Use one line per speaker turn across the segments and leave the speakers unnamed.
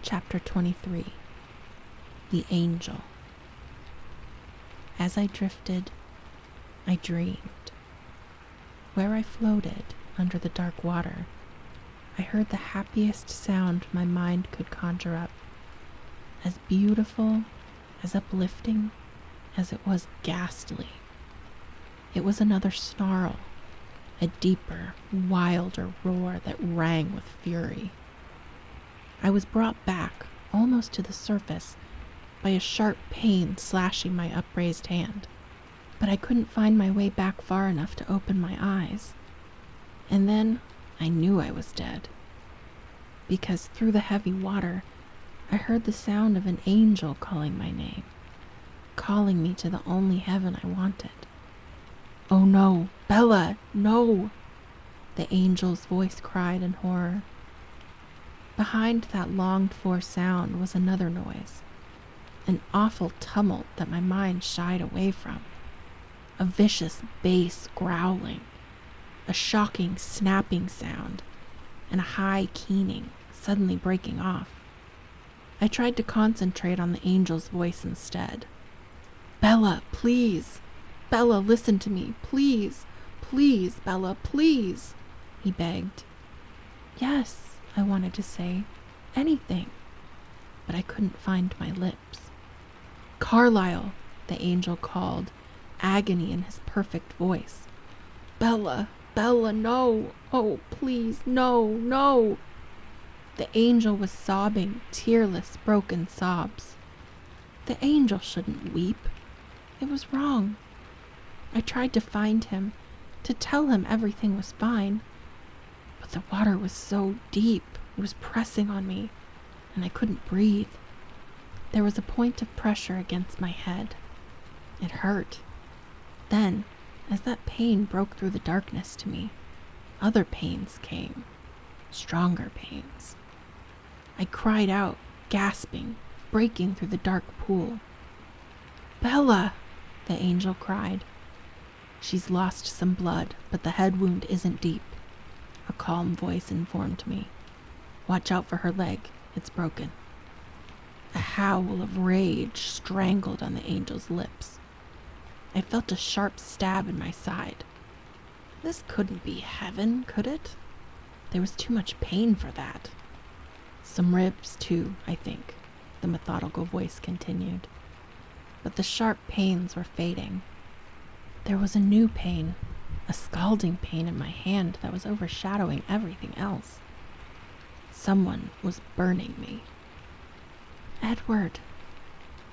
Chapter 23. The Angel. As I drifted, I dreamed. Where I floated under the dark water, I heard the happiest sound my mind could conjure up, as beautiful, as uplifting, as it was ghastly. It was another snarl, a deeper, wilder roar that rang with fury. I was brought back, almost to the surface, by a sharp pain slashing my upraised hand, but I couldn't find my way back far enough to open my eyes. And then I knew I was dead, because through the heavy water, I heard the sound of an angel calling my name, calling me to the only heaven I wanted. "Oh no, Bella, no!" the angel's voice cried in horror. Behind that longed-for sound was another noise, an awful tumult that my mind shied away from, a vicious bass growling, a shocking snapping sound, and a high keening suddenly breaking off. I tried to concentrate on the angel's voice instead. "Bella, please! Bella, listen to me, please! Please, Bella, please!" he begged. Yes, I wanted to say, anything, but I couldn't find my lips. "Carlyle," the angel called, agony in his perfect voice. "Bella, Bella, no! Oh, please, no, no!" The angel was sobbing tearless, broken sobs. The angel shouldn't weep. It was wrong. I tried to find him, to tell him everything was fine, but the water was so deep, it was pressing on me, and I couldn't breathe. There was a point of pressure against my head. It hurt. Then, as that pain broke through the darkness to me, other pains came, stronger pains. I cried out, gasping, breaking through the dark pool. "Bella!" the angel cried. "She's lost some blood, but the head wound isn't deep," a calm voice informed me. "Watch out for her leg, it's broken." A howl of rage strangled on the angel's lips. I felt a sharp stab in my side. This couldn't be heaven, could it? There was too much pain for that. Some ribs, too, I think, the methodical voice continued. But the sharp pains were fading. There was a new pain, a scalding pain in my hand that was overshadowing everything else. Someone was burning me. "Edward,"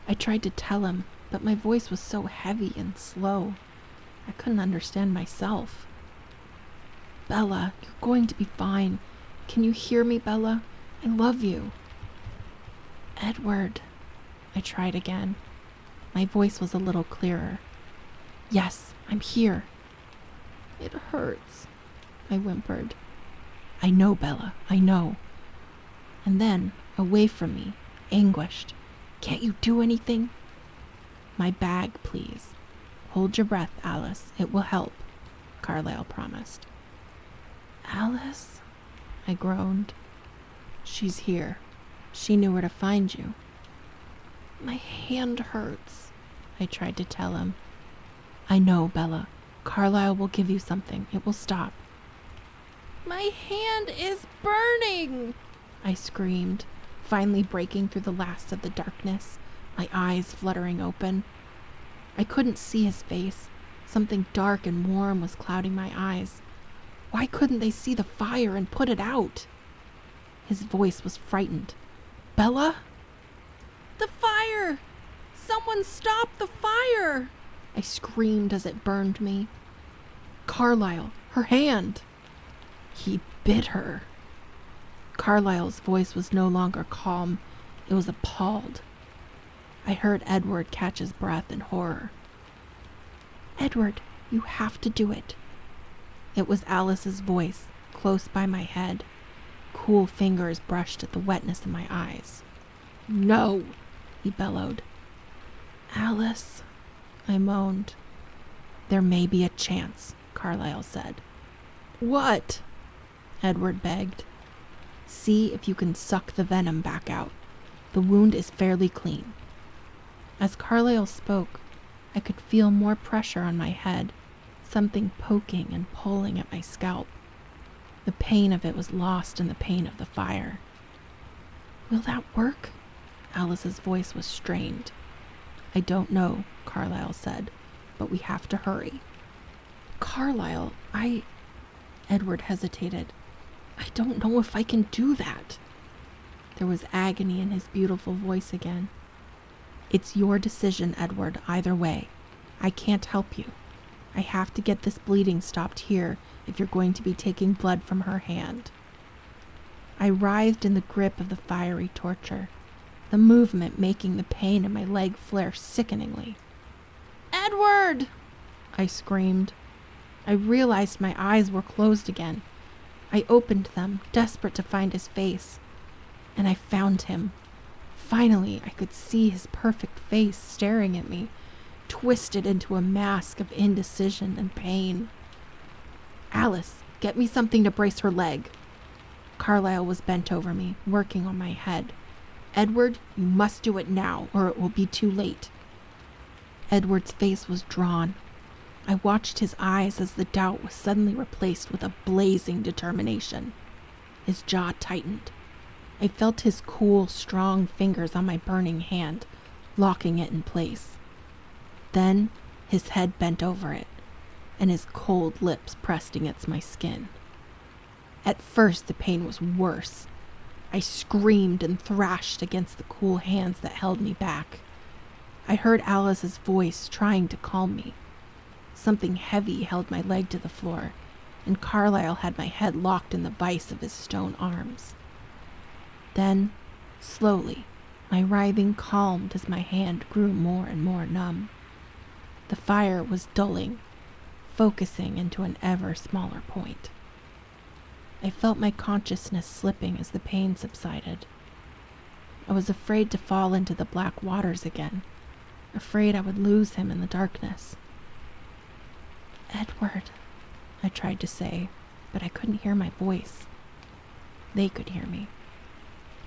I tried to tell him, but my voice was so heavy and slow, I couldn't understand myself. "Bella, you're going to be fine. Can you hear me, Bella? I love you." "Edward," I tried again. My voice was a little clearer. "Yes, I'm here." "It hurts," I whimpered. "I know, Bella, I know." And then, away from me, anguished. "Can't you do anything?" "My bag, please. Hold your breath, Alice. It will help," Carlyle promised. "Alice?" I groaned. "She's here. She knew where to find you." "My hand hurts," I tried to tell him. "I know, Bella. Carlyle will give you something. It will stop." "My hand is burning!" I screamed, finally breaking through the last of the darkness, my eyes fluttering open. I couldn't see his face. Something dark and warm was clouding my eyes. Why couldn't they see the fire and put it out? His voice was frightened. "Bella?" "The fire! Someone stop the fire!" I screamed as it burned me. "Carlyle, her hand!" "He bit her." Carlyle's voice was no longer calm. It was appalled. I heard Edward catch his breath in horror. "Edward, you have to do it." It was Alice's voice, close by my head. Cool fingers brushed at the wetness in my eyes. "No!" he bellowed. "Alice," I moaned. "There may be a chance," Carlyle said. "What?" Edward begged. "See if you can suck the venom back out. The wound is fairly clean." As Carlyle spoke, I could feel more pressure on my head, something poking and pulling at my scalp. The pain of it was lost in the pain of the fire. "Will that work?" Alice's voice was strained. "I don't know," Carlyle said, "but we have to hurry." "Carlyle, Edward hesitated. "I don't know if I can do that." There was agony in his beautiful voice again. "It's your decision, Edward, either way. I can't help you. I have to get this bleeding stopped here if you're going to be taking blood from her hand." I writhed in the grip of the fiery torture, the movement making the pain in my leg flare sickeningly. "Edward!" I screamed. I realized my eyes were closed again. I opened them, desperate to find his face. And I found him. Finally, I could see his perfect face staring at me, twisted into a mask of indecision and pain. "Alice, get me something to brace her leg." Carlyle was bent over me, working on my head. "Edward, you must do it now, or it will be too late." Edward's face was drawn. I watched his eyes as the doubt was suddenly replaced with a blazing determination. His jaw tightened. I felt his cool, strong fingers on my burning hand, locking it in place. Then his head bent over it, and his cold lips pressed against my skin. At first, the pain was worse. I screamed and thrashed against the cool hands that held me back. I heard Alice's voice trying to calm me. Something heavy held my leg to the floor, and Carlyle had my head locked in the vice of his stone arms. Then, slowly, my writhing calmed as my hand grew more and more numb. The fire was dulling, focusing into an ever smaller point. I felt my consciousness slipping as the pain subsided. I was afraid to fall into the black waters again, afraid I would lose him in the darkness. "Edward," I tried to say, but I couldn't hear my voice. They could hear me.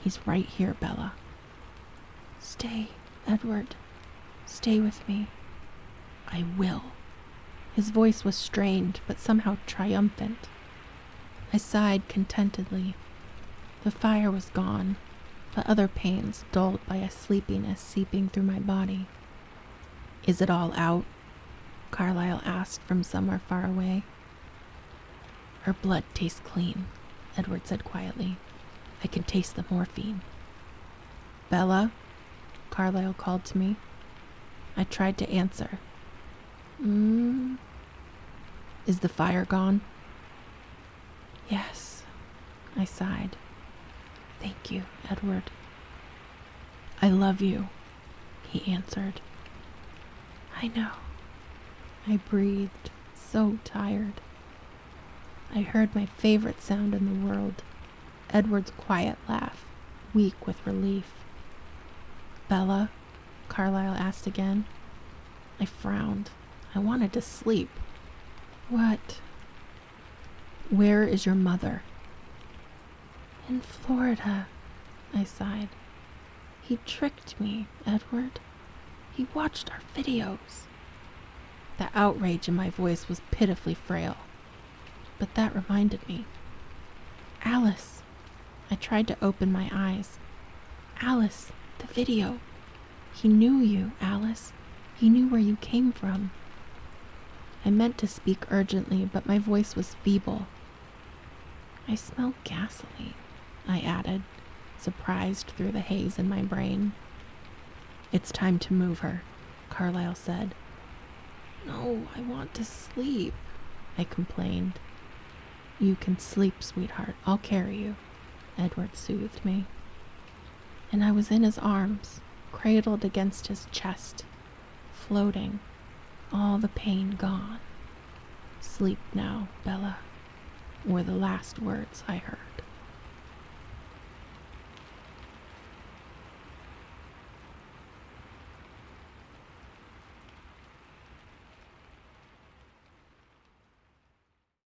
"He's right here, Bella." "Stay, Edward. Stay with me." "I will." His voice was strained, but somehow triumphant. I sighed contentedly. The fire was gone, but other pains dulled by a sleepiness seeping through my body. "Is it all out?" Carlyle asked from somewhere far away. "Her blood tastes clean," Edward said quietly. "I can taste the morphine." "Bella?" Carlyle called to me. I tried to answer. Is the fire gone?" "Yes," I sighed. "Thank you, Edward." "I love you," he answered. "I know." I breathed, so tired. I heard my favorite sound in the world, Edward's quiet laugh, weak with relief. "Bella?" Carlyle asked again. I frowned. I wanted to sleep. "What?" "Where is your mother?" "In Florida," I sighed. "He tricked me, Edward. He watched our videos." The outrage in my voice was pitifully frail. But that reminded me. "Alice." I tried to open my eyes. "Alice, the video. He knew you, Alice. He knew where you came from." I meant to speak urgently, but my voice was feeble. "I smell gasoline," I added, surprised through the haze in my brain. "It's time to move her," Carlyle said. "No, I want to sleep," I complained. "You can sleep, sweetheart. I'll carry you," Edward soothed me. And I was in his arms, cradled against his chest, floating, all the pain gone. "Sleep now, Bella," were the last words I heard.